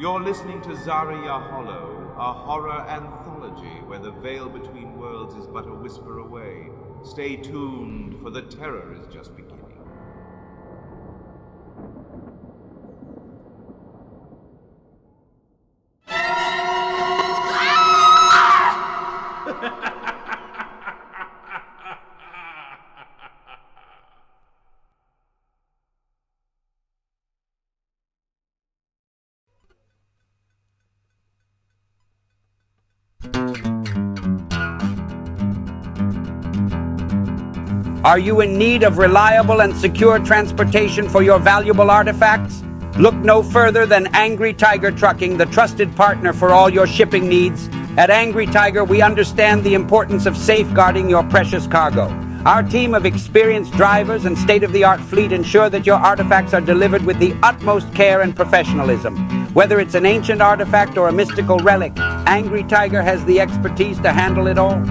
You're listening to Zariya Hollow, a horror anthology where the veil between worlds is but a whisper away. Stay tuned, for the terror is just beginning. Are you in need of reliable and secure transportation for your valuable artifacts? Look no further than Angry Tiger Trucking, the trusted partner for all your shipping needs. At Angry Tiger, we understand the importance of safeguarding your precious cargo. Our team of experienced drivers and state-of-the-art fleet ensure that your artifacts are delivered with the utmost care and professionalism. Whether it's an ancient artifact or a mystical relic, Angry Tiger has the expertise to handle it all.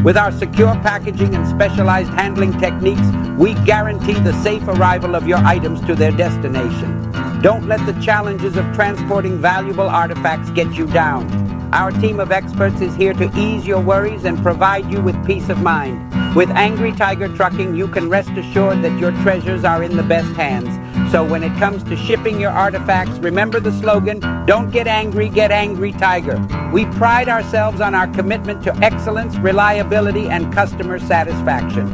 With our secure packaging and specialized handling techniques, we guarantee the safe arrival of your items to their destination. Don't let the challenges of transporting valuable artifacts get you down. Our team of experts is here to ease your worries and provide you with peace of mind. With Angry Tiger Trucking, you can rest assured that your treasures are in the best hands. So when it comes to shipping your artifacts, remember the slogan, don't get Angry Tiger. We pride ourselves on our commitment to excellence, reliability, and customer satisfaction.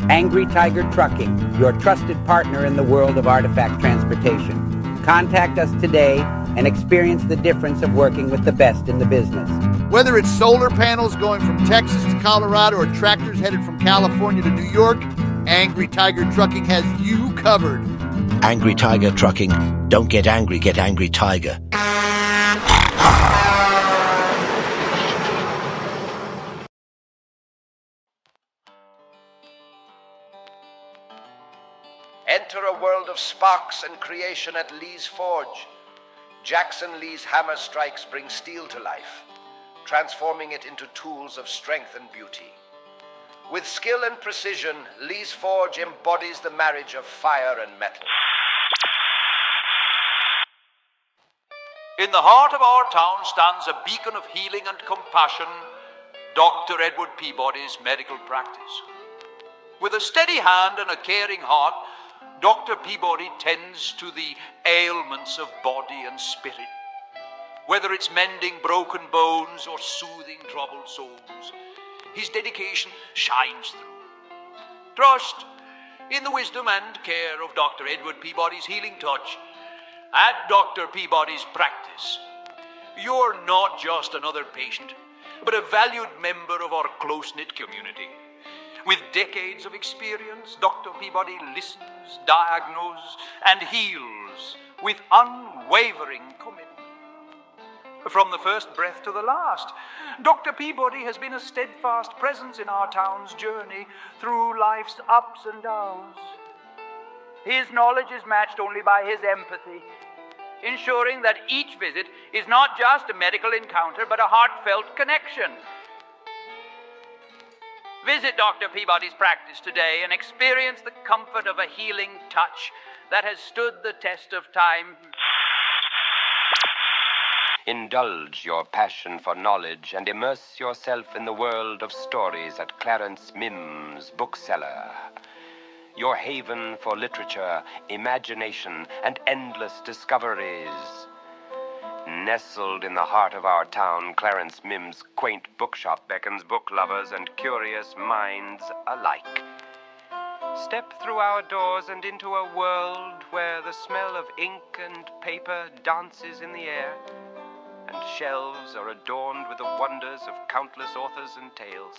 Angry Tiger Trucking, your trusted partner in the world of artifact transportation. Contact us today and experience the difference of working with the best in the business. Whether it's solar panels going from Texas to Colorado or tractors headed from California to New York, Angry Tiger Trucking has you covered. Angry Tiger Trucking. Don't get Angry Tiger. Enter a world of sparks and creation at Lee's Forge. Jackson Lee's hammer strikes bring steel to life, transforming it into tools of strength and beauty. With skill and precision, Lee's Forge embodies the marriage of fire and metal. In the heart of our town stands a beacon of healing and compassion, Dr. Edward Peabody's medical practice. With a steady hand and a caring heart, Dr. Peabody tends to the ailments of body and spirit. Whether it's mending broken bones or soothing troubled souls, his dedication shines through. Trust in the wisdom and care of Dr. Edward Peabody's healing touch. At Dr. Peabody's practice, you're not just another patient, but a valued member of our close-knit community. With decades of experience, Dr. Peabody listens, diagnoses, and heals with unwavering commitment. From the first breath to the last, Dr. Peabody has been a steadfast presence in our town's journey through life's ups and downs. His knowledge is matched only by his empathy, ensuring that each visit is not just a medical encounter, but a heartfelt connection. Visit Dr. Peabody's practice today and experience the comfort of a healing touch that has stood the test of time. Indulge your passion for knowledge and immerse yourself in the world of stories at Clarence Mims' bookseller. Your haven for literature, imagination, and endless discoveries. Nestled in the heart of our town, Clarence Mims' quaint bookshop beckons book lovers and curious minds alike. Step through our doors and into a world where the smell of ink and paper dances in the air, and shelves are adorned with the wonders of countless authors and tales.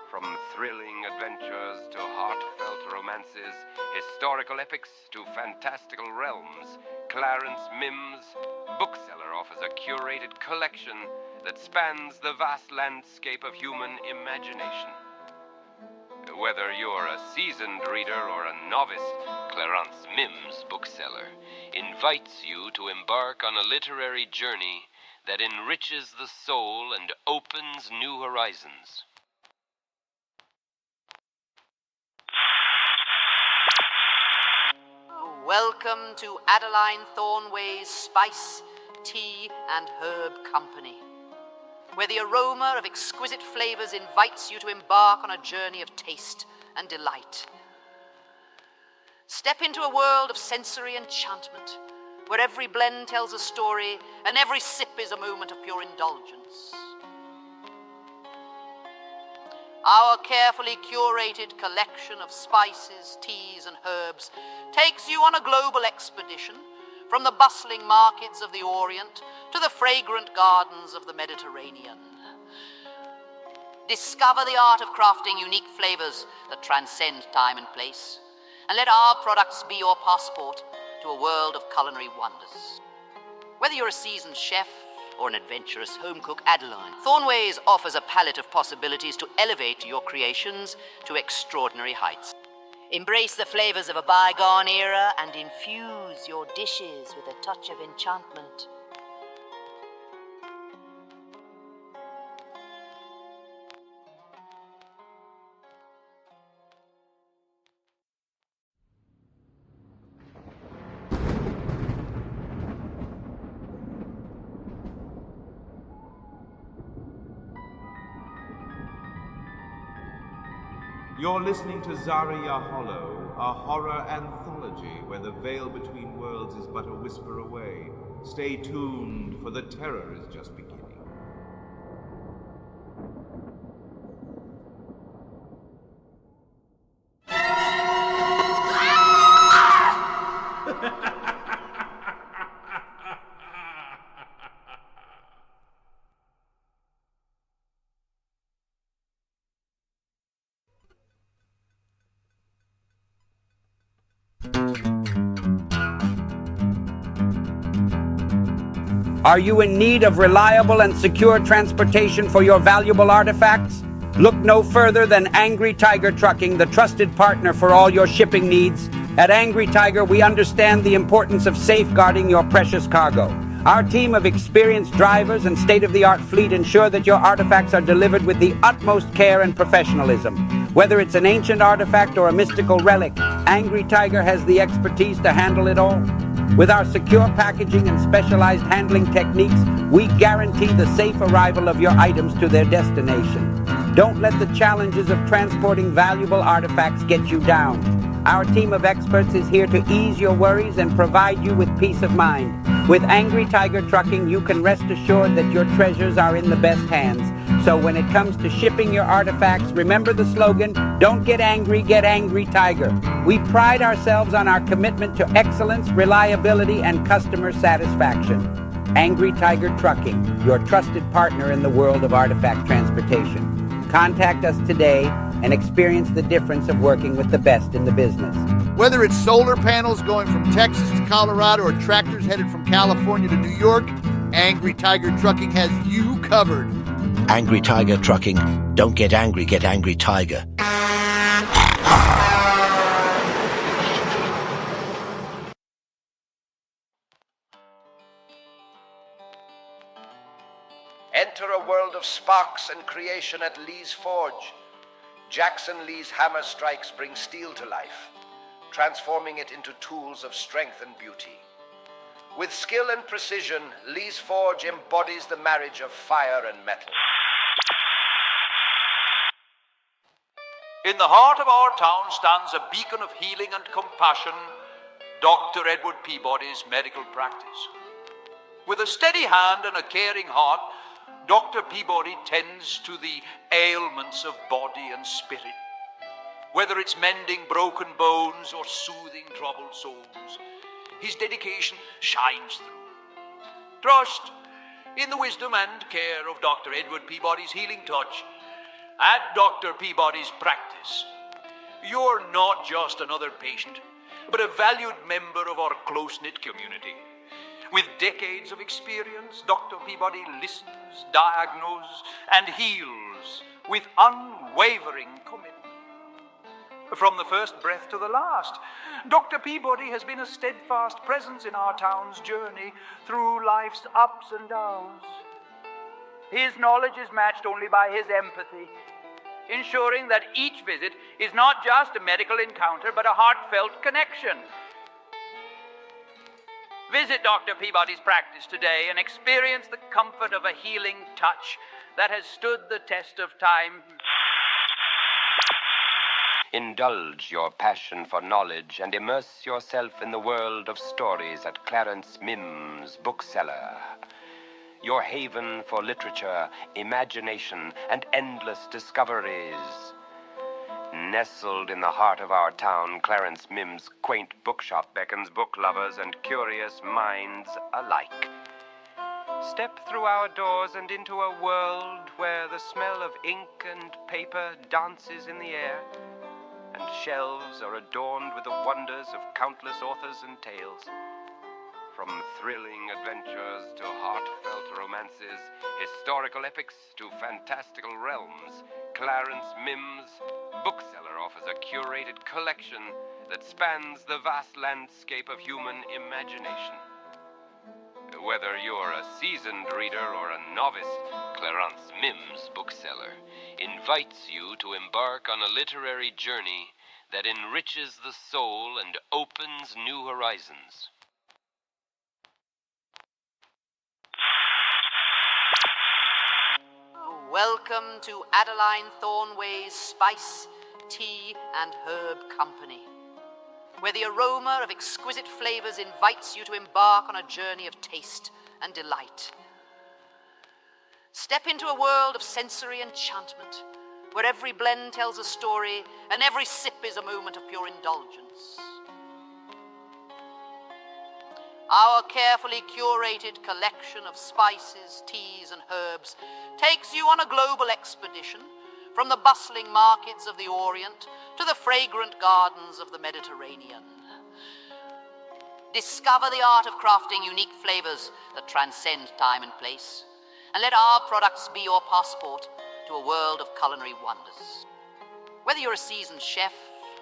From thrilling adventures to heartfelt romances, historical epics to fantastical realms, Clarence Mims' bookseller offers a curated collection that spans the vast landscape of human imagination. Whether you're a seasoned reader or a novice, Clarence Mims' bookseller invites you to embark on a literary journey that enriches the soul and opens new horizons. Welcome to Adeline Thornway's Spice, tea and herb company, where the aroma of exquisite flavors invites you to embark on a journey of taste and delight. Step into a world of sensory enchantment, where every blend tells a story and every sip is a moment of pure indulgence. Our carefully curated collection of spices, teas, and herbs takes you on a global expedition from the bustling markets of the Orient to the fragrant gardens of the Mediterranean. Discover the art of crafting unique flavors that transcend time and place, and let our products be your passport to a world of culinary wonders. Whether you're a seasoned chef or an adventurous home cook, Adeline, Thornways offers a palette of possibilities to elevate your creations to extraordinary heights. Embrace the flavors of a bygone era and infuse your dishes with a touch of enchantment. You're listening to Zariya Hollow, a horror anthology where the veil between worlds is but a whisper away. Stay tuned, for the terror is just beginning. Are you in need of reliable and secure transportation for your valuable artifacts? Look no further than Angry Tiger Trucking, the trusted partner for all your shipping needs. At Angry Tiger, we understand the importance of safeguarding your precious cargo. Our team of experienced drivers and state-of-the-art fleet ensure that your artifacts are delivered with the utmost care and professionalism. Whether it's an ancient artifact or a mystical relic, Angry Tiger has the expertise to handle it all. With our secure packaging and specialized handling techniques, we guarantee the safe arrival of your items to their destination. Don't let the challenges of transporting valuable artifacts get you down. Our team of experts is here to ease your worries and provide you with peace of mind. With Angry Tiger Trucking, you can rest assured that your treasures are in the best hands. So when it comes to shipping your artifacts, remember the slogan, don't get angry Tiger. We pride ourselves on our commitment to excellence, reliability, and customer satisfaction. Angry Tiger Trucking, your trusted partner in the world of artifact transportation. Contact us today and experience the difference of working with the best in the business. Whether it's solar panels going from Texas to Colorado or tractors headed from California to New York, Angry Tiger Trucking has you covered. Angry Tiger Trucking. Don't get angry Tiger. Enter a world of sparks and creation at Lee's Forge. Jackson Lee's hammer strikes bring steel to life, transforming it into tools of strength and beauty. With skill and precision, Lee's Forge embodies the marriage of fire and metal. In the heart of our town stands a beacon of healing and compassion, Dr. Edward Peabody's medical practice. With a steady hand and a caring heart, Dr. Peabody tends to the ailments of body and spirit. Whether it's mending broken bones or soothing troubled souls, his dedication shines through. Trust in the wisdom and care of Dr. Edward Peabody's healing touch. At Dr. Peabody's practice, you're not just another patient, but a valued member of our close-knit community. With decades of experience, Dr. Peabody listens, diagnoses, and heals with unwavering commitment. From the first breath to the last, Dr. Peabody has been a steadfast presence in our town's journey through life's ups and downs. His knowledge is matched only by his empathy, ensuring that each visit is not just a medical encounter, but a heartfelt connection. Visit Dr. Peabody's practice today and experience the comfort of a healing touch that has stood the test of time. Indulge your passion for knowledge and immerse yourself in the world of stories at Clarence Mim's bookseller. Your haven for literature, imagination, and endless discoveries. Nestled in the heart of our town, Clarence Mim's quaint bookshop beckons book lovers and curious minds alike. Step through our doors and into a world where the smell of ink and paper dances in the air, and shelves are adorned with the wonders of countless authors and tales. From thrilling adventures to heartfelt romances, historical epics to fantastical realms, Clarence Mim's bookseller offers a curated collection that spans the vast landscape of human imagination. Whether you're a seasoned reader or a novice, Clarence Mim's bookseller invites you to embark on a literary journey that enriches the soul and opens new horizons. Welcome to Adeline Thornway's Spice, Tea and Herb Company, where the aroma of exquisite flavors invites you to embark on a journey of taste and delight. Step into a world of sensory enchantment, where every blend tells a story and every sip is a moment of pure indulgence. Our carefully curated collection of spices, teas, and herbs takes you on a global expedition from the bustling markets of the Orient to the fragrant gardens of the Mediterranean. Discover the art of crafting unique flavors that transcend time and place, and let our products be your passport to a world of culinary wonders. Whether you're a seasoned chef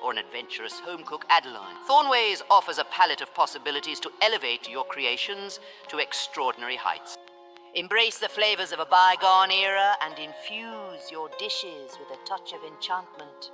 or an adventurous home cook, Adeline Thornway's offers a palette of possibilities to elevate your creations to extraordinary heights. Embrace the flavors of a bygone era and infuse your dishes with a touch of enchantment.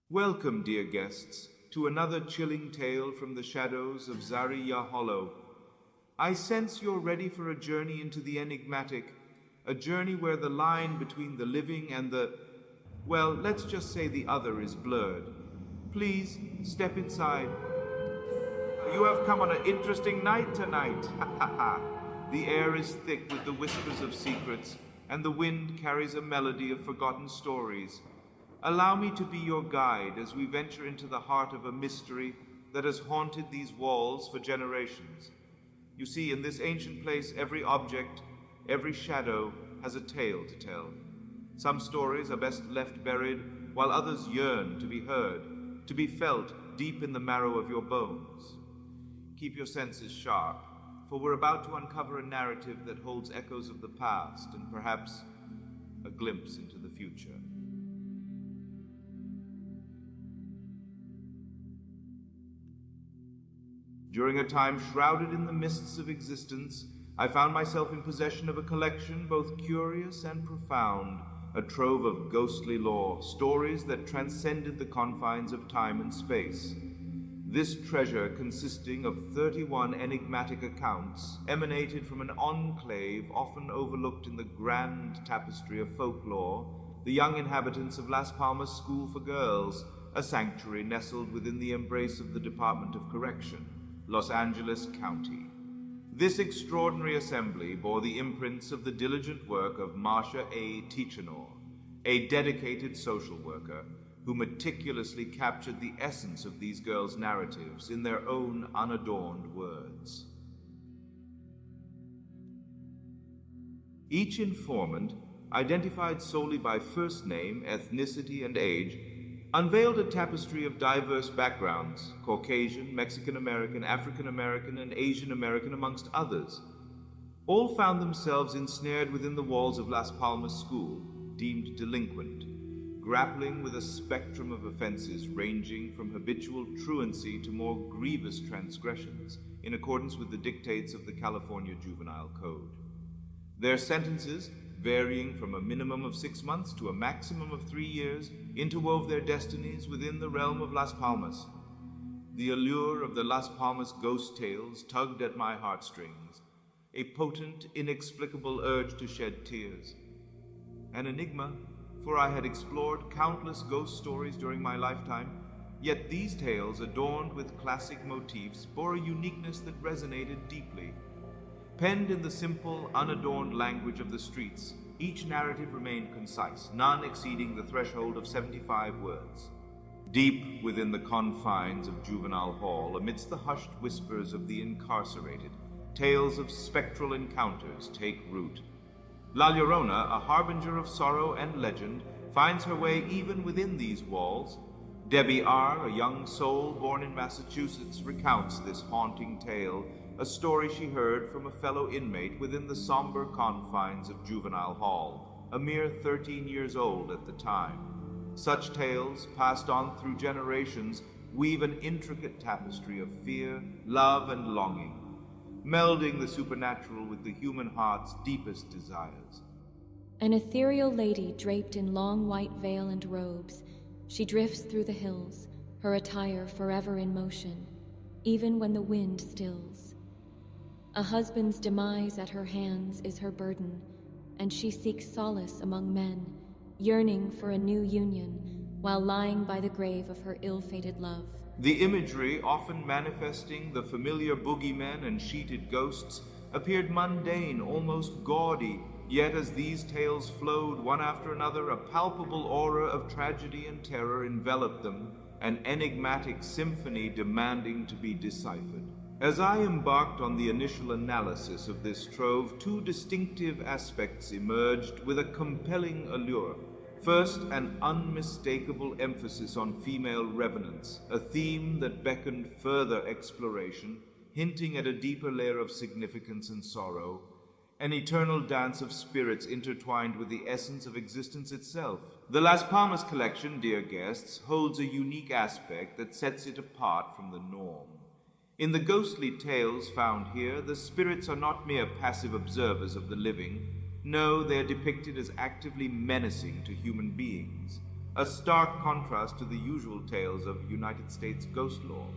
Welcome, dear guests, to another chilling tale from the shadows of Zariya Hollow. I sense you're ready for a journey into the enigmatic, a journey where the line between the living and well, let's just say the other is blurred. Please, step inside. You have come on an interesting night tonight. The air is thick with the whispers of secrets, and the wind carries a melody of forgotten stories. Allow me to be your guide as we venture into the heart of a mystery that has haunted these walls for generations. You see, in this ancient place, every object, every shadow has a tale to tell. Some stories are best left buried, while others yearn to be heard, to be felt deep in the marrow of your bones. Keep your senses sharp, for we're about to uncover a narrative that holds echoes of the past and perhaps a glimpse into the future. During a time shrouded in the mists of existence, I found myself in possession of a collection both curious and profound, a trove of ghostly lore, stories that transcended the confines of time and space. This treasure, consisting of 31 enigmatic accounts, emanated from an enclave often overlooked in the grand tapestry of folklore, the young inhabitants of Las Palmas School for Girls, a sanctuary nestled within the embrace of the Department of Correction, Los Angeles County. This extraordinary assembly bore the imprints of the diligent work of Marcia A. Tichenor, a dedicated social worker who meticulously captured the essence of these girls' narratives in their own unadorned words. Each informant, identified solely by first name, ethnicity, and age, unveiled a tapestry of diverse backgrounds, Caucasian, Mexican-American, African-American, and Asian-American, amongst others. All found themselves ensnared within the walls of Las Palmas School, deemed delinquent, grappling with a spectrum of offenses ranging from habitual truancy to more grievous transgressions, in accordance with the dictates of the California Juvenile Code. Their sentences, varying from a minimum of 6 months to a maximum of 3 years, interwove their destinies within the realm of Las Palmas. The allure of the Las Palmas ghost tales tugged at my heartstrings, a potent, inexplicable urge to shed tears. An enigma, for I had explored countless ghost stories during my lifetime, yet these tales, adorned with classic motifs, bore a uniqueness that resonated deeply. Penned in the simple, unadorned language of the streets, each narrative remained concise, none exceeding the threshold of 75 words. Deep within the confines of Juvenile Hall, amidst the hushed whispers of the incarcerated, tales of spectral encounters take root. La Llorona, a harbinger of sorrow and legend, finds her way even within these walls. Debbie R., a young soul born in Massachusetts, recounts this haunting tale, a story she heard from a fellow inmate within the somber confines of Juvenile Hall, a mere 13 years old at the time. Such tales, passed on through generations, weave an intricate tapestry of fear, love, and longing, melding the supernatural with the human heart's deepest desires. An ethereal lady draped in long white veil and robes, she drifts through the hills, her attire forever in motion, even when the wind stills. A husband's demise at her hands is her burden, and she seeks solace among men, yearning for a new union, while lying by the grave of her ill-fated love. The imagery, often manifesting the familiar boogeymen and sheeted ghosts, appeared mundane, almost gaudy, yet as these tales flowed one after another, a palpable aura of tragedy and terror enveloped them, an enigmatic symphony demanding to be deciphered. As I embarked on the initial analysis of this trove, two distinctive aspects emerged with a compelling allure. First, an unmistakable emphasis on female revenants, a theme that beckoned further exploration, hinting at a deeper layer of significance and sorrow, an eternal dance of spirits intertwined with the essence of existence itself. The Las Palmas collection, dear guests, holds a unique aspect that sets it apart from the norm. In the ghostly tales found here, the spirits are not mere passive observers of the living. No, they are depicted as actively menacing to human beings, a stark contrast to the usual tales of United States ghost lore.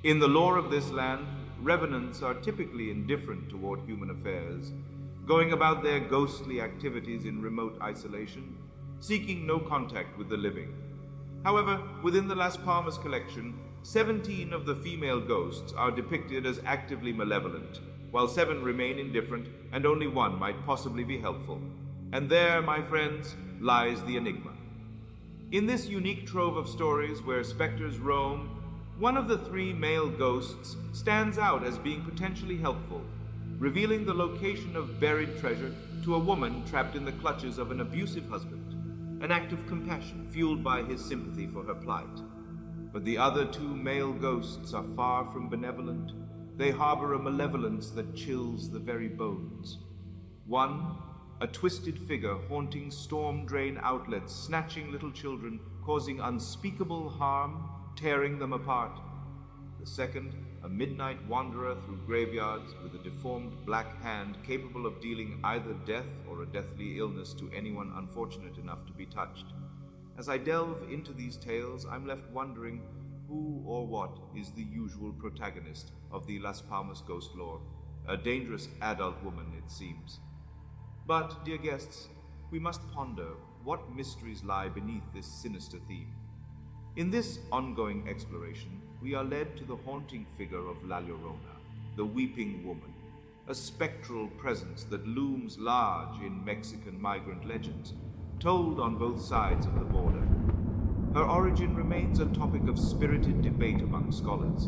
In the lore of this land, revenants are typically indifferent toward human affairs, going about their ghostly activities in remote isolation, seeking no contact with the living. However, within the Las Palmas collection, 17 of the female ghosts are depicted as actively malevolent, while 7 remain indifferent, and only 1 might possibly be helpful. And there, my friends, lies the enigma. In this unique trove of stories where specters roam, one of the 3 male ghosts stands out as being potentially helpful, revealing the location of buried treasure to a woman trapped in the clutches of an abusive husband, an act of compassion fueled by his sympathy for her plight. But the other 2 male ghosts are far from benevolent. They harbor a malevolence that chills the very bones. One, a twisted figure haunting storm drain outlets, snatching little children, causing unspeakable harm, tearing them apart. The second, a midnight wanderer through graveyards with a deformed black hand capable of dealing either death or a deathly illness to anyone unfortunate enough to be touched. As I delve into these tales, I'm left wondering who or what is the usual protagonist of the Las Palmas ghost lore. A dangerous adult woman, it seems. But, dear guests, we must ponder what mysteries lie beneath this sinister theme. In this ongoing exploration, we are led to the haunting figure of La Llorona, the weeping woman, a spectral presence that looms large in Mexican migrant legends, told on both sides of the border. Her origin remains a topic of spirited debate among scholars,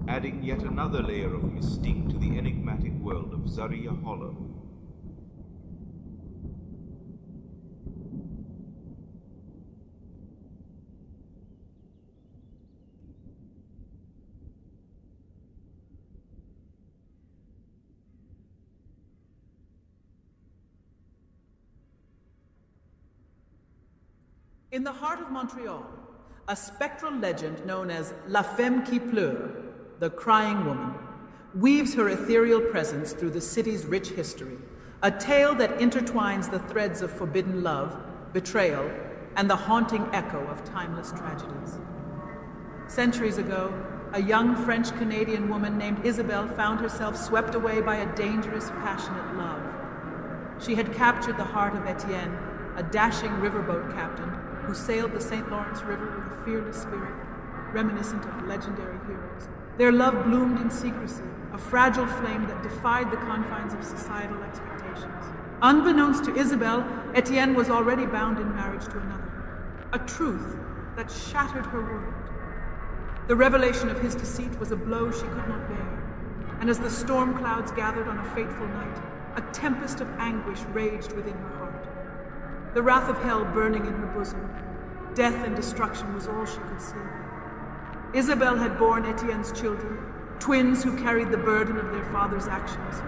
adding yet another layer of mystique to the enigmatic world of Zariya Hollow. In the heart of Montreal, a spectral legend known as La Femme Qui Pleure, the crying woman, weaves her ethereal presence through the city's rich history, a tale that intertwines the threads of forbidden love, betrayal, and the haunting echo of timeless tragedies. Centuries ago, a young French-Canadian woman named Isabelle found herself swept away by a dangerous, passionate love. She had captured the heart of Etienne, a dashing riverboat captain who sailed the St. Lawrence River with a fearless spirit, reminiscent of legendary heroes. Their love bloomed in secrecy, a fragile flame that defied the confines of societal expectations. Unbeknownst to Isabelle, Etienne was already bound in marriage to another, a truth that shattered her world. The revelation of his deceit was a blow she could not bear, and as the storm clouds gathered on a fateful night, a tempest of anguish raged within her heart. The wrath of hell burning in her bosom, death and destruction was all she could see. Isabelle had borne Etienne's children, twins who carried the burden of their father's actions.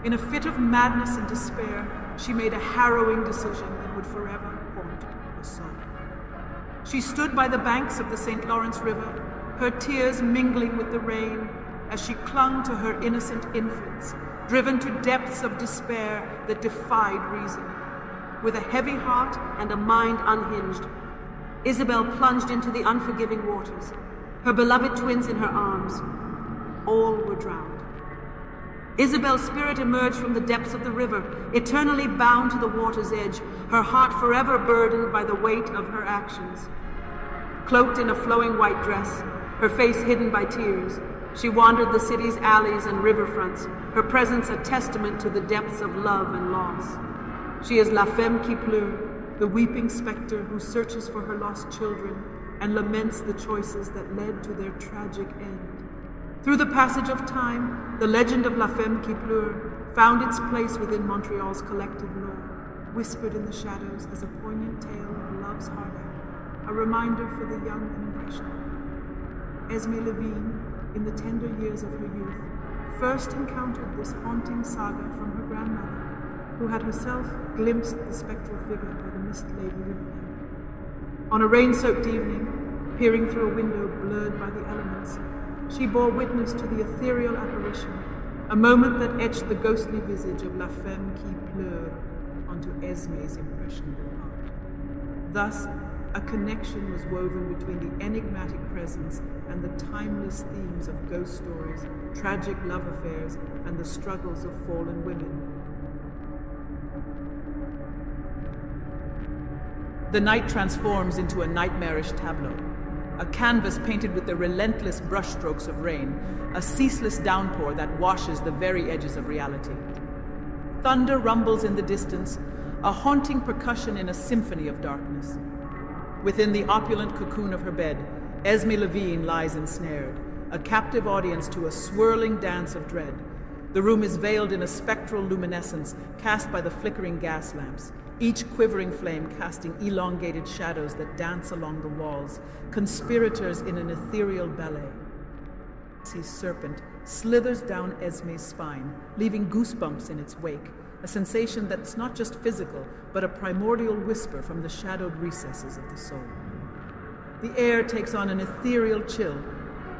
In a fit of madness and despair, she made a harrowing decision that would forever haunt her soul. She stood by the banks of the St. Lawrence River, her tears mingling with the rain, as she clung to her innocent infants, driven to depths of despair that defied reason. With a heavy heart and a mind unhinged, Isabelle plunged into the unforgiving waters, her beloved twins in her arms. All were drowned. Isabelle's spirit emerged from the depths of the river, eternally bound to the water's edge, her heart forever burdened by the weight of her actions. Cloaked in a flowing white dress, her face hidden by tears, she wandered the city's alleys and riverfronts, her presence a testament to the depths of love and loss. She is La Femme Qui Pleure, the weeping specter who searches for her lost children and laments the choices that led to their tragic end. Through the passage of time, the legend of La Femme Qui Pleure found its place within Montreal's collective lore, whispered in the shadows as a poignant tale of love's heartache, a reminder for the young and impressionable. Esme Levine, in the tender years of her youth, first encountered this haunting saga from her grandmother, who had herself glimpsed the spectral figure by the mist-laden riverbank. On a rain-soaked evening, peering through a window blurred by the elements, she bore witness to the ethereal apparition, a moment that etched the ghostly visage of La Femme Qui Pleure onto Esme's impressionable heart. Thus, a connection was woven between the enigmatic presence and the timeless themes of ghost stories, tragic love affairs, and the struggles of fallen women. The night transforms into a nightmarish tableau. a canvas painted with the relentless brushstrokes of rain, a ceaseless downpour that washes the very edges of reality. Thunder rumbles in the distance, a haunting percussion in a symphony of darkness. Within the opulent cocoon of her bed, Esme Levine lies ensnared, a captive audience to a swirling dance of dread. The room is veiled in a spectral luminescence cast by the flickering gas lamps, each quivering flame casting elongated shadows that dance along the walls, conspirators in an ethereal ballet. His serpent slithers down Esme's spine, leaving goosebumps in its wake, a sensation that's not just physical, but a primordial whisper from the shadowed recesses of the soul. The air takes on an ethereal chill,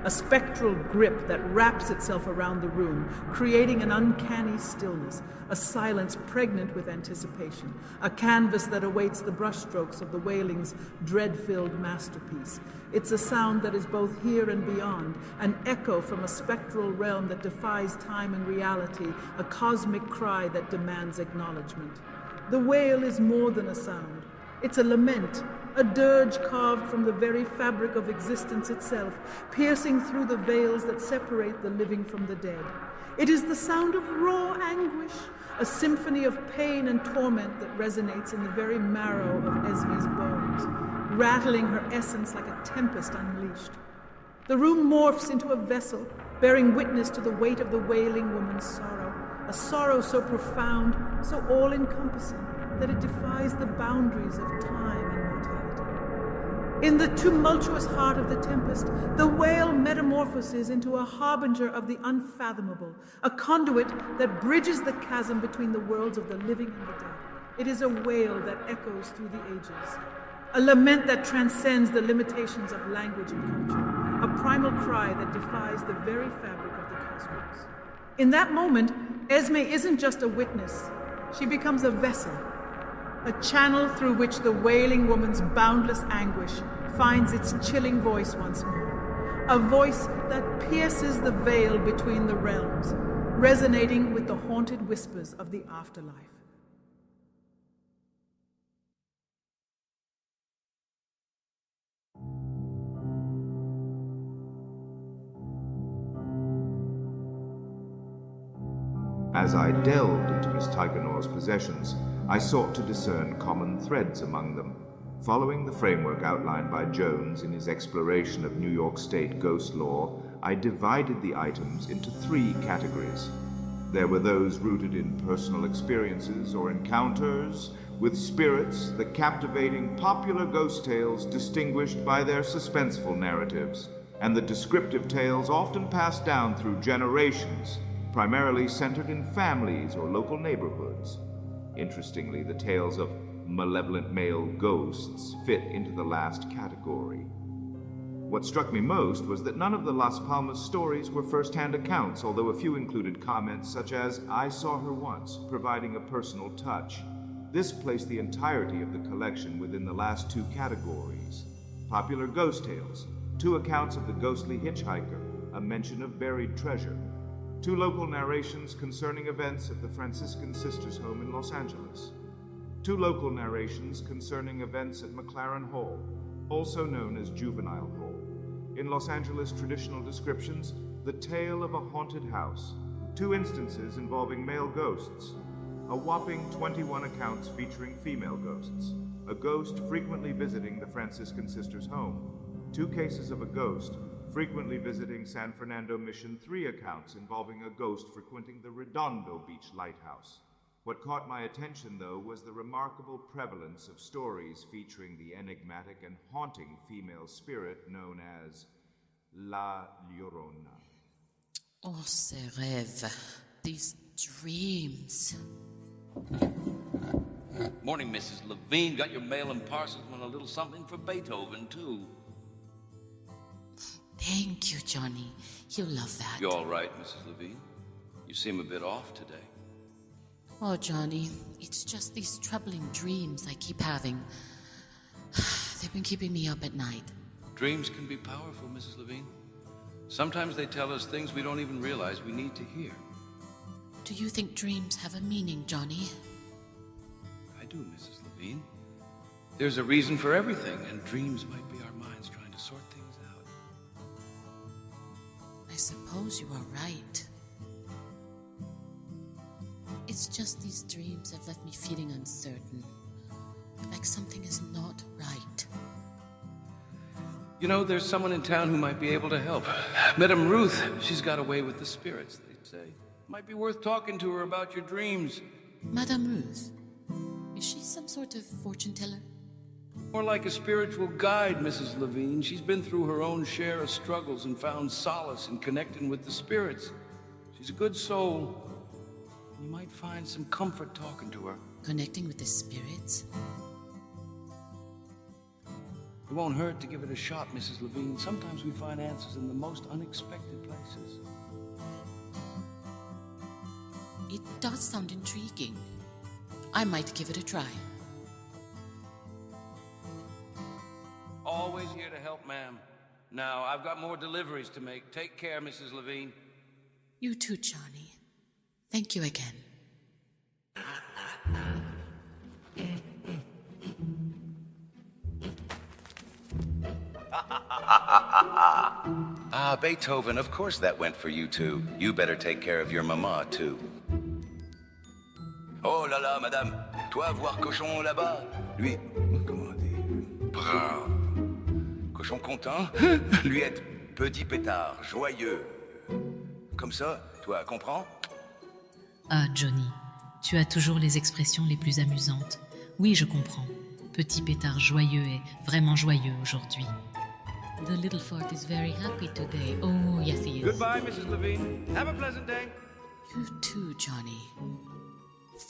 a spectral grip that wraps itself around the room, creating an uncanny stillness, a silence pregnant with anticipation, a canvas that awaits the brushstrokes of the Wailing's dread-filled masterpiece. It's a sound that is both here and beyond, an echo from a spectral realm that defies time and reality, a cosmic cry that demands acknowledgement. The wail is more than a sound. It's a lament, a dirge carved from the very fabric of existence itself, piercing through the veils that separate the living from the dead. It is the sound of raw anguish, a symphony of pain and torment that resonates in the very marrow of Esme's bones, rattling her essence like a tempest unleashed. The room morphs into a vessel, bearing witness to the weight of the wailing woman's sorrow, a sorrow so profound, so all-encompassing, that it defies the boundaries of time and mortality. In the tumultuous heart of the tempest, the wail metamorphoses into a harbinger of the unfathomable, a conduit that bridges the chasm between the worlds of the living and the dead. It is a wail that echoes through the ages, a lament that transcends the limitations of language and culture, a primal cry that defies the very fabric of the cosmos. In that moment, Esme isn't just a witness. She becomes a vessel, a channel through which the wailing woman's boundless anguish finds its chilling voice once more. A voice that pierces the veil between the realms, resonating with the haunted whispers of the afterlife. As I delved into Miss Tychonor's possessions, I sought to discern common threads among them. Following the framework outlined by Jones in his exploration of New York State ghost lore, I divided the items into 3 categories. There were those rooted in personal experiences or encounters with spirits, the captivating popular ghost tales distinguished by their suspenseful narratives, and the descriptive tales often passed down through generations, primarily centered in families or local neighborhoods. Interestingly, the tales of malevolent male ghosts fit into the last category. What struck me most was that none of the Las Palmas stories were first-hand accounts, although a few included comments such as, "I saw her once," providing a personal touch. This placed the entirety of the collection within the last 2 categories. Popular ghost tales, 2 accounts of the ghostly hitchhiker, a mention of buried treasure, 2 local narrations concerning events at the Franciscan Sisters' home in Los Angeles, 2 local narrations concerning events at McLaren Hall, also known as Juvenile Hall. In Los Angeles traditional descriptions, the tale of a haunted house, 2 instances involving male ghosts, a whopping 21 accounts featuring female ghosts, a ghost frequently visiting the Franciscan Sisters' home, 2 cases of a ghost frequently visiting San Fernando Mission, 3 accounts involving a ghost frequenting the Redondo Beach Lighthouse. What caught my attention, though, was the remarkable prevalence of stories featuring the enigmatic and haunting female spirit known as La Llorona. Oh, ces rêves, these dreams. Morning, Mrs. Levine. Got your mail and parcels and a little something for Beethoven, too. Thank you, Johnny. You'll love that. You all right, Mrs. Levine? You seem a bit off today. Oh, Johnny, it's just these troubling dreams I keep having. They've been keeping me up at night. Dreams can be powerful, Mrs. Levine. Sometimes they tell us things we don't even realize we need to hear. Do you think dreams have a meaning, Johnny? I do, Mrs. Levine. There's a reason for everything, and dreams might be our minds trying to sort things I suppose you are right. It's just these dreams have left me feeling uncertain. Like something is not right. You know, there's someone in town who might be able to help. Madame Ruth, she's got away with the spirits, they say. Might be worth talking to her about your dreams. Madame Ruth? Is she some sort of fortune teller? More like a spiritual guide, Mrs. Levine. She's been through her own share of struggles and found solace in connecting with the spirits. She's a good soul. You might find some comfort talking to her. Connecting with the spirits? It won't hurt to give it a shot, Mrs. Levine. Sometimes we find answers in the most unexpected places. It does sound intriguing. I might give it a try. Always here to help, ma'am. Now, I've got more deliveries to make. Take care, Mrs. Levine. You too, Johnny. Thank you again. Ah, Beethoven, of course that went for you two. You better take care of your mama, too. Oh là là, madame. Toi, voir cochon là-bas. Lui, comment dire, brun. Cochon content. Lui être petit pétard, joyeux. Comme ça, toi, comprends? Ah, Johnny, tu as toujours les expressions les plus amusantes. Oui, je comprends. Petit pétard joyeux est vraiment joyeux aujourd'hui. The little fart is very happy today. Oh, yes, he is. Goodbye, Mrs. Levine. Have a pleasant day. You too, Johnny.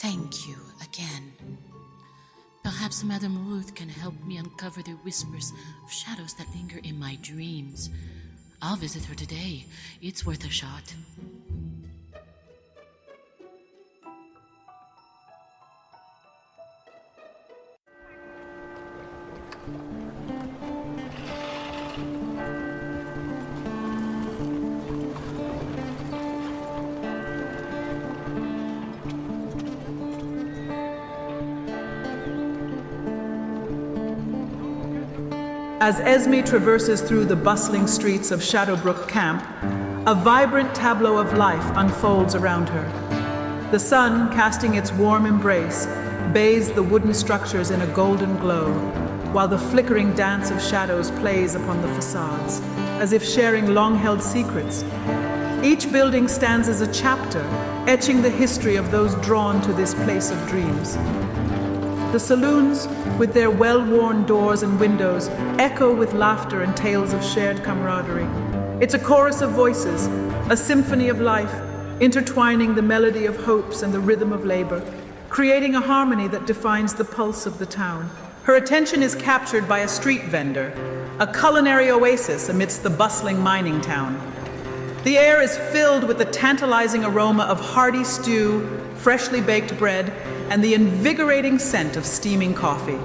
Thank you again. Perhaps Madame Ruth can help me uncover the whispers of shadows that linger in my dreams. I'll visit her today. It's worth a shot. As Esme traverses through the bustling streets of Shadowbrook Camp, a vibrant tableau of life unfolds around her. The sun, casting its warm embrace, bathes the wooden structures in a golden glow, while the flickering dance of shadows plays upon the facades, as if sharing long-held secrets. Each building stands as a chapter, etching the history of those drawn to this place of dreams. The saloons, with their well-worn doors and windows, echo with laughter and tales of shared camaraderie. It's a chorus of voices, a symphony of life, intertwining the melody of hopes and the rhythm of labor, creating a harmony that defines the pulse of the town. Her attention is captured by a street vendor, a culinary oasis amidst the bustling mining town. The air is filled with the tantalizing aroma of hearty stew, freshly baked bread, and the invigorating scent of steaming coffee.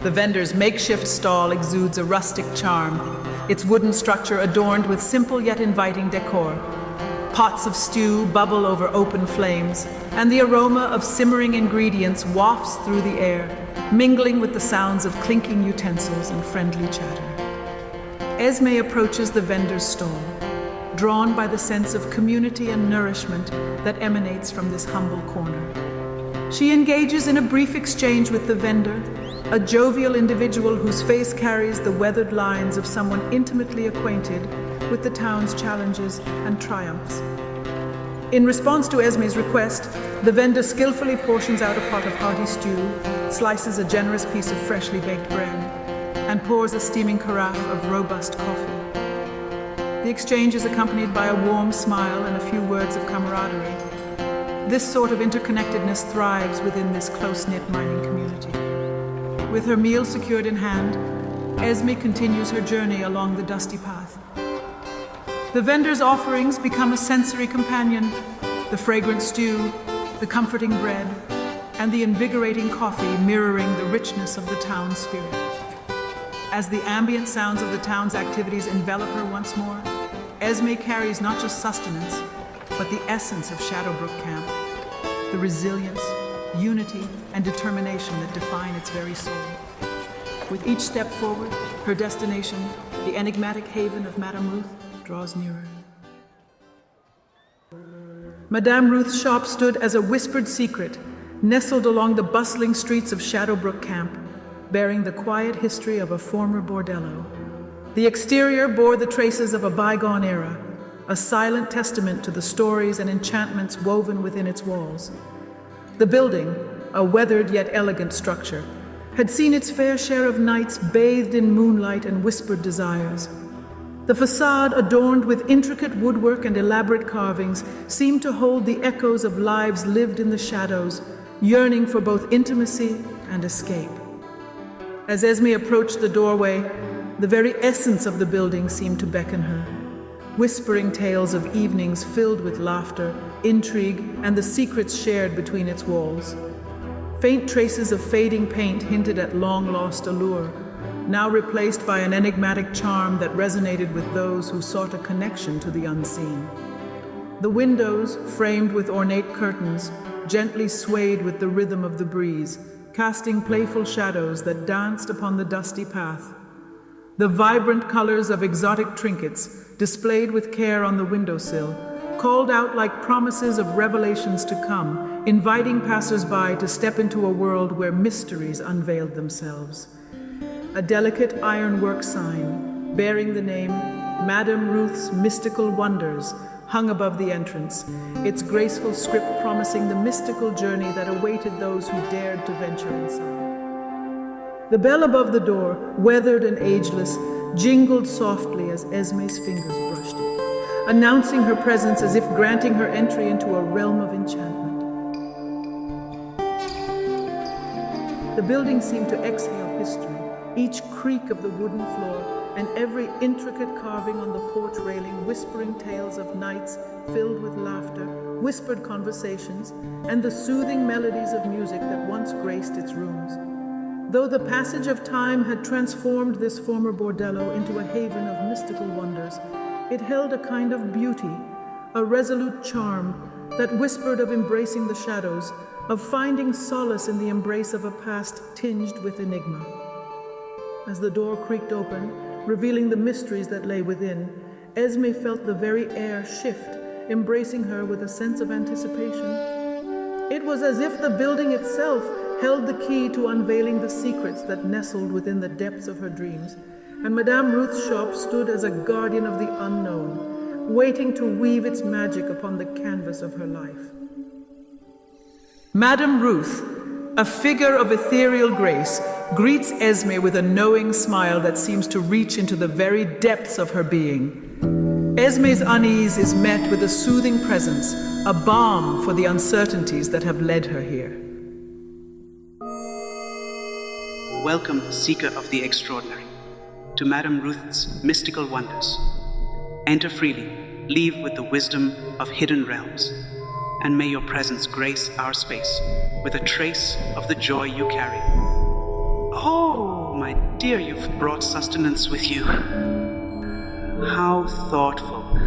The vendor's makeshift stall exudes a rustic charm, its wooden structure adorned with simple yet inviting decor. Pots of stew bubble over open flames, and the aroma of simmering ingredients wafts through the air, mingling with the sounds of clinking utensils and friendly chatter. Esme approaches the vendor's stall, drawn by the sense of community and nourishment that emanates from this humble corner. She engages in a brief exchange with the vendor, a jovial individual whose face carries the weathered lines of someone intimately acquainted with the town's challenges and triumphs. In response to Esme's request, the vendor skillfully portions out a pot of hearty stew, slices a generous piece of freshly baked bread, and pours a steaming carafe of robust coffee. The exchange is accompanied by a warm smile and a few words of camaraderie. This sort of interconnectedness thrives within this close-knit mining community. With her meal secured in hand, Esme continues her journey along the dusty path. The vendor's offerings become a sensory companion, the fragrant stew, the comforting bread, and the invigorating coffee mirroring the richness of the town's spirit. As the ambient sounds of the town's activities envelop her once more, Esme carries not just sustenance, but the essence of Shadowbrook Camp, the resilience, unity, and determination that define its very soul. With each step forward, her destination, the enigmatic haven of Madame Ruth, draws nearer. Madame Ruth's shop stood as a whispered secret, nestled along the bustling streets of Shadowbrook Camp, bearing the quiet history of a former bordello. The exterior bore the traces of a bygone era, a silent testament to the stories and enchantments woven within its walls. The building, a weathered yet elegant structure, had seen its fair share of nights bathed in moonlight and whispered desires. The facade, adorned with intricate woodwork and elaborate carvings, seemed to hold the echoes of lives lived in the shadows, yearning for both intimacy and escape. As Esme approached the doorway, the very essence of the building seemed to beckon her, whispering tales of evenings filled with laughter, intrigue, and the secrets shared between its walls. Faint traces of fading paint hinted at long-lost allure, now replaced by an enigmatic charm that resonated with those who sought a connection to the unseen. The windows, framed with ornate curtains, gently swayed with the rhythm of the breeze, casting playful shadows that danced upon the dusty path. The vibrant colors of exotic trinkets, displayed with care on the windowsill, called out like promises of revelations to come, inviting passers-by to step into a world where mysteries unveiled themselves. A delicate ironwork sign, bearing the name Madame Ruth's Mystical Wonders, hung above the entrance, its graceful script promising the mystical journey that awaited those who dared to venture inside. The bell above the door, weathered and ageless, jingled softly as Esme's fingers brushed it, announcing her presence as if granting her entry into a realm of enchantment. The building seemed to exhale history, each creak of the wooden floor and every intricate carving on the porch railing whispering tales of nights filled with laughter, whispered conversations, and the soothing melodies of music that once graced its rooms. Though the passage of time had transformed this former bordello into a haven of mystical wonders, it held a kind of beauty, a resolute charm that whispered of embracing the shadows, of finding solace in the embrace of a past tinged with enigma. As the door creaked open, revealing the mysteries that lay within, Esme felt the very air shift, embracing her with a sense of anticipation. It was as if the building itself held the key to unveiling the secrets that nestled within the depths of her dreams, and Madame Ruth's shop stood as a guardian of the unknown, waiting to weave its magic upon the canvas of her life. Madame Ruth, a figure of ethereal grace, greets Esme with a knowing smile that seems to reach into the very depths of her being. Esme's unease is met with a soothing presence, a balm for the uncertainties that have led her here. Welcome, seeker of the extraordinary, to Madame Ruth's mystical wonders. Enter freely, leave with the wisdom of hidden realms, and may your presence grace our space with a trace of the joy you carry. Oh, my dear, you've brought sustenance with you. How thoughtful.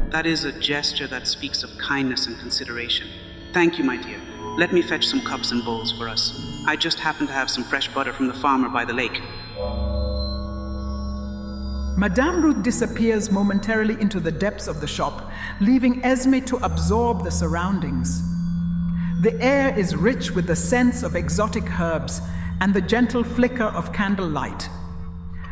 That is a gesture that speaks of kindness and consideration. Thank you, my dear. Let me fetch some cups and bowls for us. I just happen to have some fresh butter from the farmer by the lake. Madame Ruth disappears momentarily into the depths of the shop, leaving Esme to absorb the surroundings. The air is rich with the scents of exotic herbs and the gentle flicker of candlelight.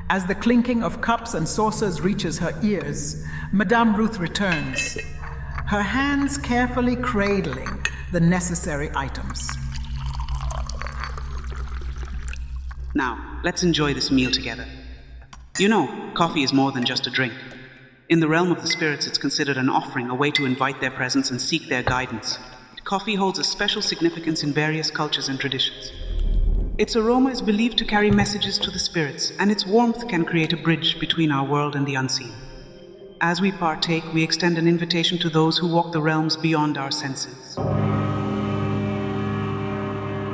As the clinking of cups and saucers reaches her ears, Madame Ruth returns, her hands carefully cradling the necessary items. Now, let's enjoy this meal together. You know, coffee is more than just a drink. In the realm of the spirits, it's considered an offering, a way to invite their presence and seek their guidance. Coffee holds a special significance in various cultures and traditions. Its aroma is believed to carry messages to the spirits, and its warmth can create a bridge between our world and the unseen. As we partake, we extend an invitation to those who walk the realms beyond our senses.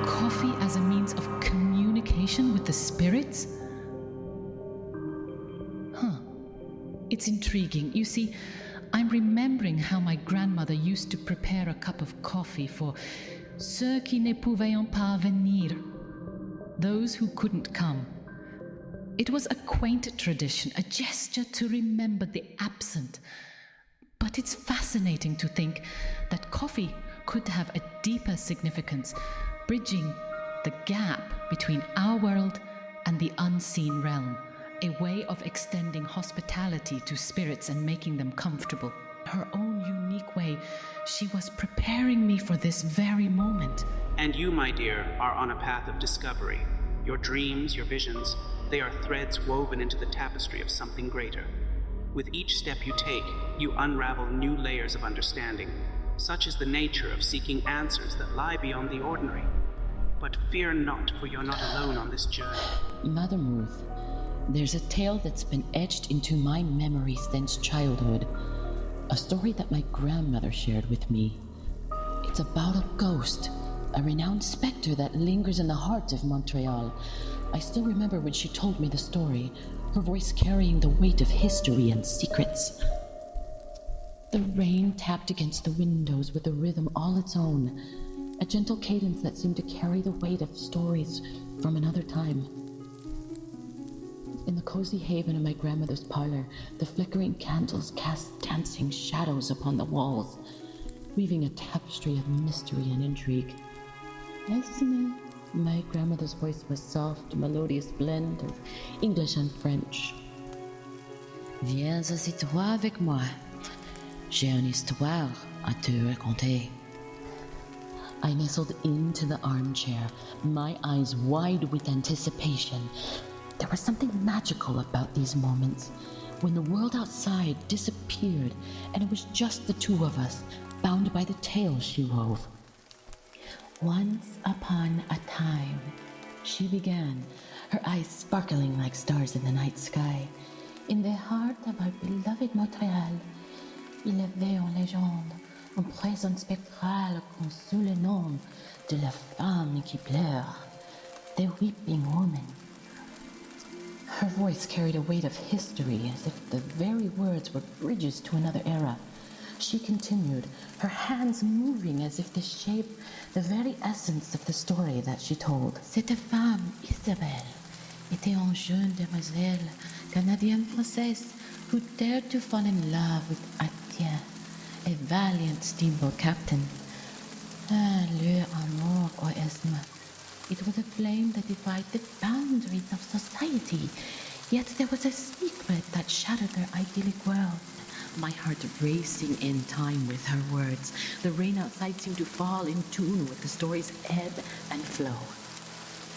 Coffee as a means of communication with the spirits? It's intriguing. You see, I'm remembering how my grandmother used to prepare a cup of coffee for ceux qui ne pouvaient pas venir, those who couldn't come. It was a quaint tradition, a gesture to remember the absent. But it's fascinating to think that coffee could have a deeper significance, bridging the gap between our world and the unseen realm, a way of extending hospitality to spirits and making them comfortable. Her own unique way, she was preparing me for this very moment. And you, my dear, are on a path of discovery. Your dreams, your visions, they are threads woven into the tapestry of something greater. With each step you take, you unravel new layers of understanding. Such is the nature of seeking answers that lie beyond the ordinary. But fear not, for you're not alone on this journey. Madam Ruth, there's a tale that's been etched into my memory since childhood. A story that my grandmother shared with me. It's about a ghost, a renowned specter that lingers in the heart of Montreal. I still remember when she told me the story, her voice carrying the weight of history and secrets. The rain tapped against the windows with a rhythm all its own, a gentle cadence that seemed to carry the weight of stories from another time. In the cozy haven of my grandmother's parlor, the flickering candles cast dancing shadows upon the walls, weaving a tapestry of mystery and intrigue. Esme, my grandmother's voice was soft, melodious blend of English and French. Viens assis-toi avec moi. J'ai une histoire à te raconter. I nestled into the armchair, my eyes wide with anticipation. There was something magical about these moments, when the world outside disappeared and it was just the two of us, bound by the tale she wove. Once upon a time, she began, her eyes sparkling like stars in the night sky. In the heart of our beloved Montréal, il y avait en légende une présence spectrale sous le nom de la Femme Qui Pleure, the weeping woman. Her voice carried a weight of history, as if the very words were bridges to another era. She continued, her hands moving as if to shape the very essence of the story that she told. Cette femme, Isabelle, était une jeune demoiselle Canadienne-Française who dared to fall in love with Atien, a valiant steamboat captain. Ah, leur amour, oh Esme. It was a flame that defied the boundaries of society, yet there was a secret that shattered their idyllic world. My heart racing in time with her words. The rain outside seemed to fall in tune with the story's ebb and flow.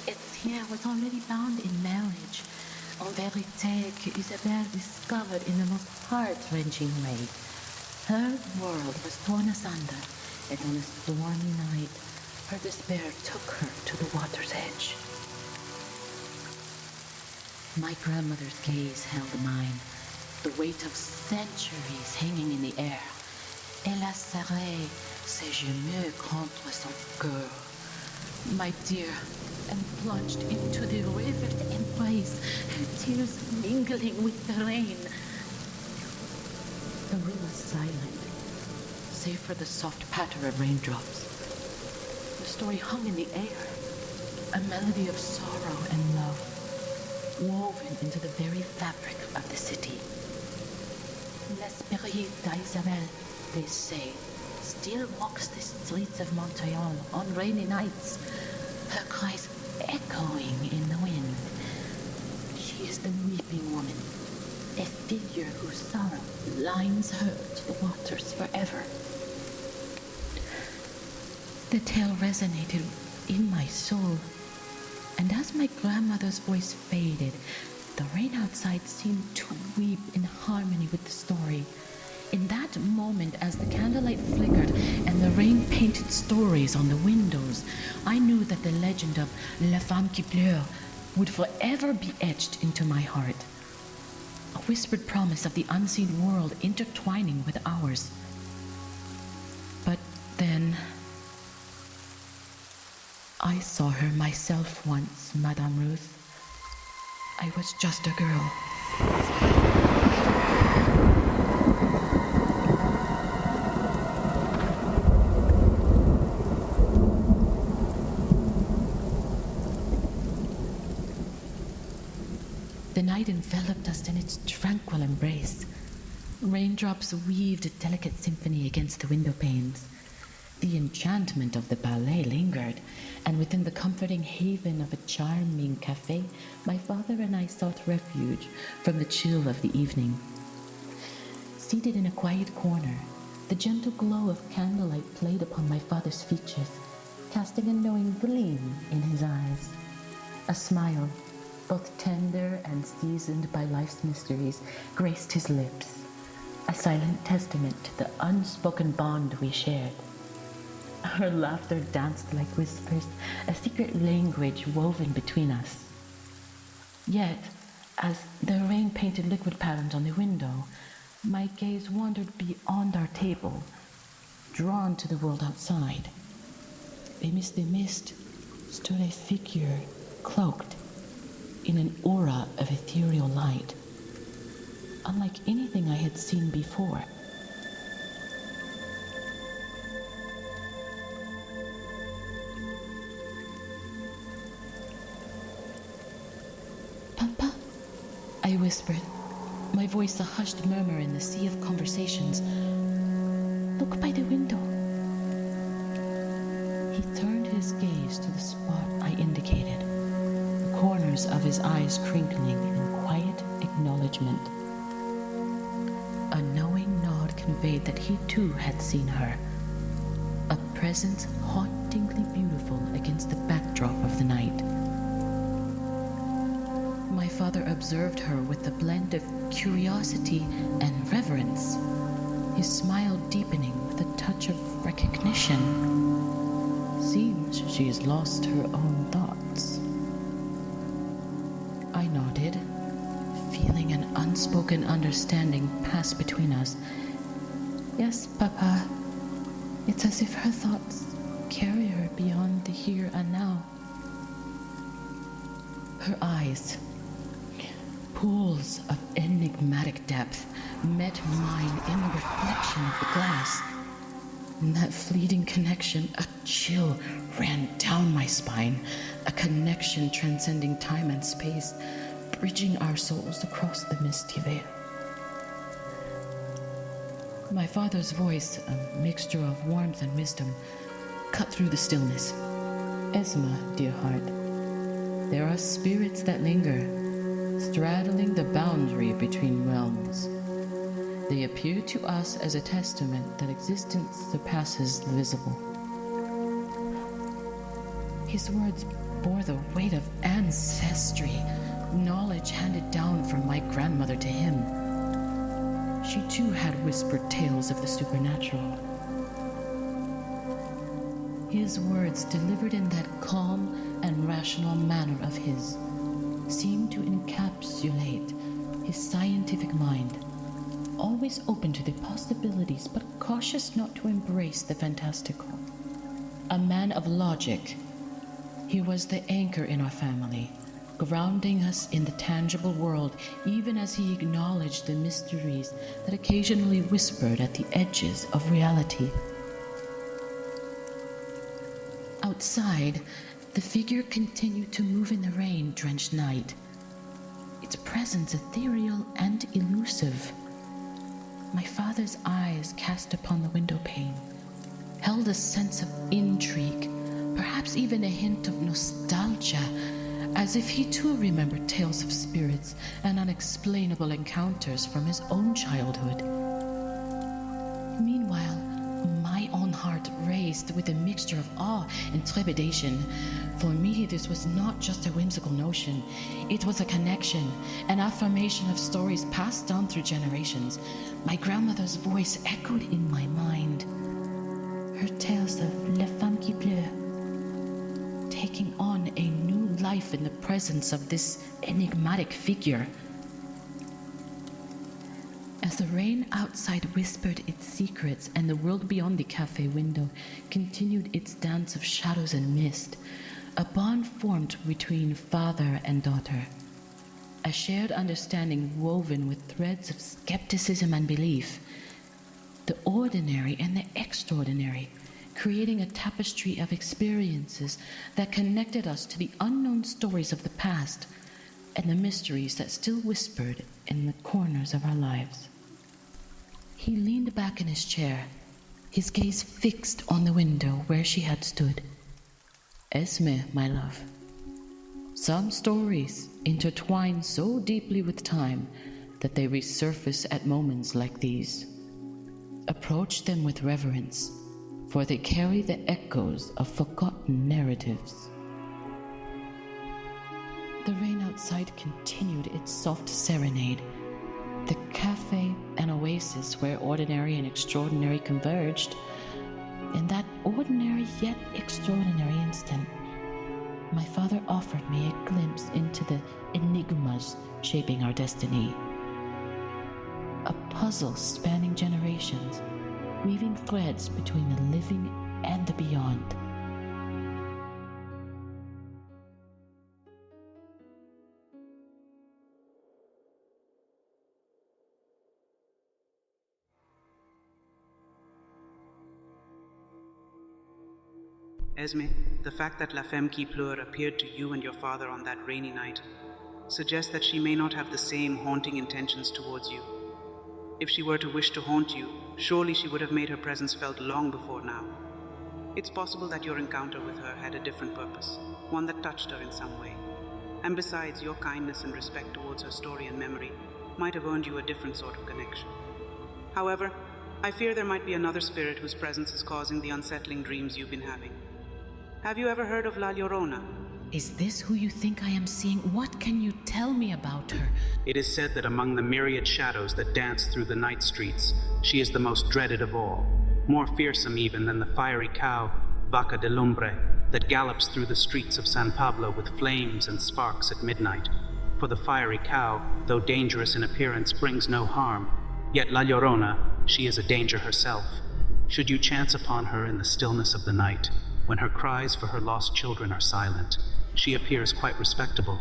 Etienne was already bound in marriage. En vérité, que Isabelle discovered in the most heart-wrenching way. Her world was torn asunder, and on a stormy night, her despair took her to the water's edge. My grandmother's gaze held mine, the weight of centuries hanging in the air. Elle a serré ses genoux contre son cœur. My dear, and plunged into the riveted embrace, her tears mingling with the rain. The room was silent, save for the soft patter of raindrops. The story hung in the air, a melody of sorrow and love, woven into the very fabric of the city. L'esprit d'Isabelle, they say, still walks the streets of Montreal on rainy nights, her cries echoing in the wind. She is the weeping woman, a figure whose sorrow blinds her to the waters forever. The tale resonated in my soul, and as my grandmother's voice faded, the rain outside seemed to weep in harmony with the story. In that moment, as the candlelight flickered and the rain painted stories on the windows, I knew that the legend of La Femme Qui Pleure would forever be etched into my heart. A whispered promise of the unseen world intertwining with ours. But then, I saw her myself once, Madame Ruth. I was just a girl. The night enveloped us in its tranquil embrace. Raindrops weaved a delicate symphony against the window panes. The enchantment of the ballet lingered, and within the comforting haven of a charming cafe, my father and I sought refuge from the chill of the evening. Seated in a quiet corner, the gentle glow of candlelight played upon my father's features, casting a knowing gleam in his eyes. A smile, both tender and seasoned by life's mysteries, graced his lips, a silent testament to the unspoken bond we shared. Her laughter danced like whispers, a secret language woven between us. Yet, as the rain painted liquid patterns on the window, my gaze wandered beyond our table, drawn to the world outside. Amidst the mist stood a figure cloaked in an aura of ethereal light, unlike anything I had seen before. Papa, I whispered, my voice a hushed murmur in the sea of conversations. Look by the window. He turned his gaze to the spot I indicated, the corners of his eyes crinkling in quiet acknowledgement. A knowing nod conveyed that he too had seen her, a presence hauntingly beautiful against the backdrop of the night. My father observed her with a blend of curiosity and reverence, his smile deepening with a touch of recognition. Seems she has lost her own thoughts. I nodded, feeling an unspoken understanding pass between us. Yes, Papa. It's as if her thoughts carry her beyond the here and now. Her eyes, pools of enigmatic depth, met mine in the reflection of the glass. In that fleeting connection, a chill ran down my spine, a connection transcending time and space, bridging our souls across the misty veil. My father's voice, a mixture of warmth and wisdom, cut through the stillness. Esme, dear heart, there are spirits that linger, straddling the boundary between realms. They appear to us as a testament that existence surpasses the visible. His words bore the weight of ancestry, knowledge handed down from my grandmother to him. She too had whispered tales of the supernatural. His words, delivered in that calm and rational manner of his, seemed to encapsulate his scientific mind, always open to the possibilities but cautious not to embrace the fantastical. A man of logic, he was the anchor in our family, grounding us in the tangible world, even as he acknowledged the mysteries that occasionally whispered at the edges of reality. Outside, the figure continued to move in the rain-drenched night, its presence ethereal and elusive. My father's eyes, cast upon the window pane, held a sense of intrigue, perhaps even a hint of nostalgia, as if he too remembered tales of spirits and unexplainable encounters from his own childhood. Meanwhile, my own heart raced with a mixture of awe and trepidation. For me, this was not just a whimsical notion. It was a connection, an affirmation of stories passed down through generations. My grandmother's voice echoed in my mind, her tales of Femme Qui Pleure, taking on a new life in the presence of this enigmatic figure. As the rain outside whispered its secrets and the world beyond the cafe window continued its dance of shadows and mist, a bond formed between father and daughter, a shared understanding woven with threads of skepticism and belief, the ordinary and the extraordinary, creating a tapestry of experiences that connected us to the unknown stories of the past and the mysteries that still whispered in the corners of our lives. He leaned back in his chair, his gaze fixed on the window where she had stood. Esme, my love. Some stories intertwine so deeply with time that they resurface at moments like these. Approach them with reverence, for they carry the echoes of forgotten narratives. The rain outside continued its soft serenade. The cafe, an oasis where ordinary and extraordinary converged. In that ordinary yet extraordinary instant, my father offered me a glimpse into the enigmas shaping our destiny. A puzzle spanning generations, weaving threads between the living and the beyond. Esme, the fact that La Femme Qui Pleure appeared to you and your father on that rainy night suggests that she may not have the same haunting intentions towards you. If she were to wish to haunt you, surely she would have made her presence felt long before now. It's possible that your encounter with her had a different purpose, one that touched her in some way. And besides, your kindness and respect towards her story and memory might have earned you a different sort of connection. However, I fear there might be another spirit whose presence is causing the unsettling dreams you've been having. Have you ever heard of La Llorona? Is this who you think I am seeing? What can you tell me about her? It is said that among the myriad shadows that dance through the night streets, she is the most dreaded of all, more fearsome even than the fiery cow, Vaca de Lumbre, that gallops through the streets of San Pablo with flames and sparks at midnight. For the fiery cow, though dangerous in appearance, brings no harm. Yet La Llorona, she is a danger herself. Should you chance upon her in the stillness of the night, when her cries for her lost children are silent, she appears quite respectable.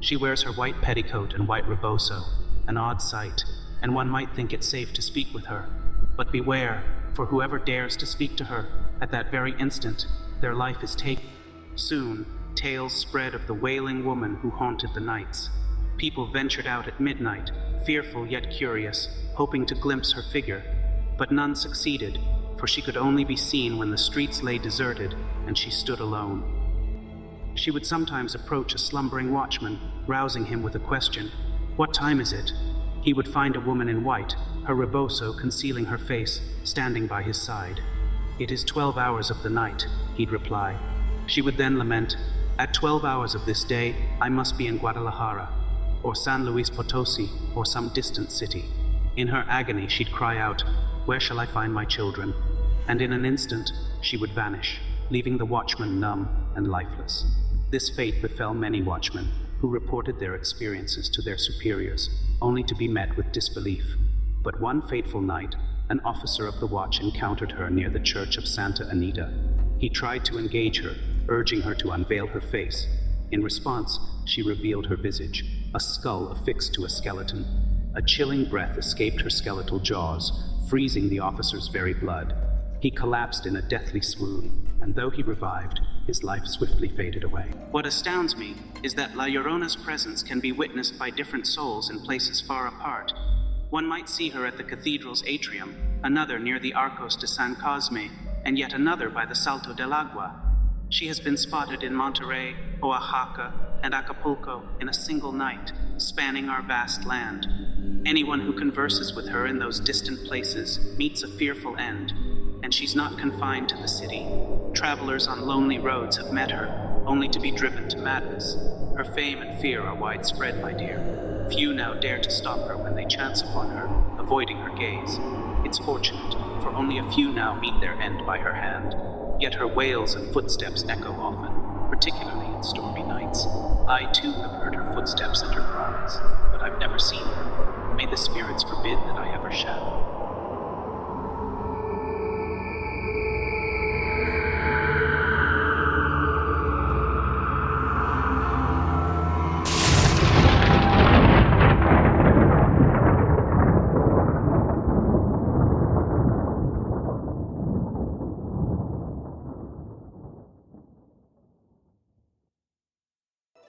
She wears her white petticoat and white reboso, an odd sight, and one might think it safe to speak with her. But beware, for whoever dares to speak to her, at that very instant, their life is taken. Soon, tales spread of the wailing woman who haunted the nights. People ventured out at midnight, fearful yet curious, hoping to glimpse her figure, but none succeeded, for she could only be seen when the streets lay deserted and she stood alone. She would sometimes approach a slumbering watchman, rousing him with a question, "What time is it?" He would find a woman in white, her reboso concealing her face, standing by his side. "It is 12 hours of the night," he'd reply. She would then lament, "At 12 hours of this day, I must be in Guadalajara, or San Luis Potosi, or some distant city." In her agony, she'd cry out, "Where shall I find my children?" And in an instant, she would vanish, leaving the watchman numb and lifeless. This fate befell many watchmen, who reported their experiences to their superiors, only to be met with disbelief. But one fateful night, an officer of the watch encountered her near the church of Santa Anita. He tried to engage her, urging her to unveil her face. In response, she revealed her visage, a skull affixed to a skeleton. A chilling breath escaped her skeletal jaws, freezing the officer's very blood. He collapsed in a deathly swoon, and though he revived, his life swiftly faded away. What astounds me is that La Llorona's presence can be witnessed by different souls in places far apart. One might see her at the cathedral's atrium, another near the Arcos de San Cosme, and yet another by the Salto del Agua. She has been spotted in Monterrey, Oaxaca, and Acapulco in a single night, spanning our vast land. Anyone who converses with her in those distant places meets a fearful end, and she's not confined to the city. Travelers on lonely roads have met her, only to be driven to madness. Her fame and fear are widespread, my dear. Few now dare to stop her when they chance upon her, avoiding her gaze. It's fortunate, for only a few now meet their end by her hand. Yet her wails and footsteps echo often, particularly in stormy nights. I too have heard her footsteps and her cries, but I've never seen her. May the spirits forbid that I ever shall.